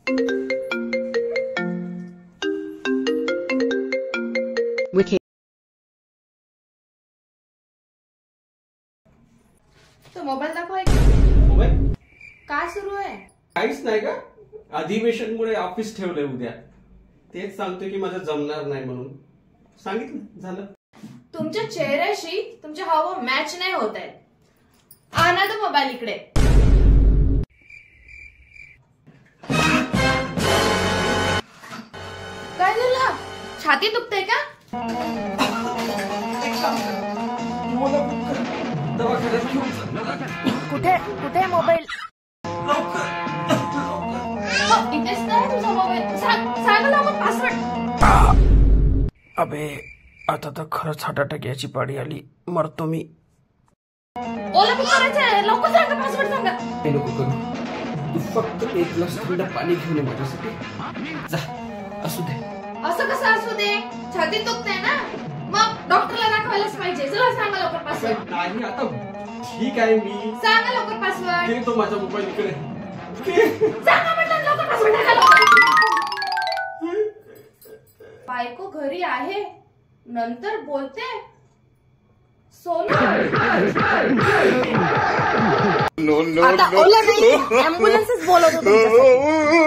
तो mobile दाखवाय. Mobile काय सुरू आहे? काहीच नाही का? अधिवेशनमुळे ऑफिस ठेवलंय उद्या. तेच सांगतोय की माझं जमणार नाही म्हणून. सांगितलं झालं. तुमच्या चेहऱ्याशी तुमचे हावभाव मॅच नाही होत आहेत. आणा तो मोबाईल इकडे. काय झालं? छाती दुखते का? कुठे कुठे मोबाईल? इथेच नाही तुझा मोबाईल. सांगा लवकर पासवर्ड. अबे आता तर खरंच हार्ट अटॅक याची पाळी आली. मरतो मी. ओला बुक करायचं. लवकर सांगा पासवर्ड सांगा. हे नको करू. तू फक्त एक ग्लास थंड पाणी घेऊन ये माझ्यासाठी. जा. असू दे. असं कसं असू दे? छाती दुखते ना, मग डॉक्टरला दाखवायलाच पाहिजे. चला सांगा लवकर पासवर्ड. नाही आता ठीक आहे मी. सांगा लवकर पासवर्ड. दे तो माझा मोबाईल इकडे. सांगा म्हटलं लवकर पासवर्ड टाका लवकर. बायको घरी आहे, नंतर बोलते सोनू. आता ओला नाही, ॲम्ब्युलन्सच बोलवतो तुमच्यासाठी.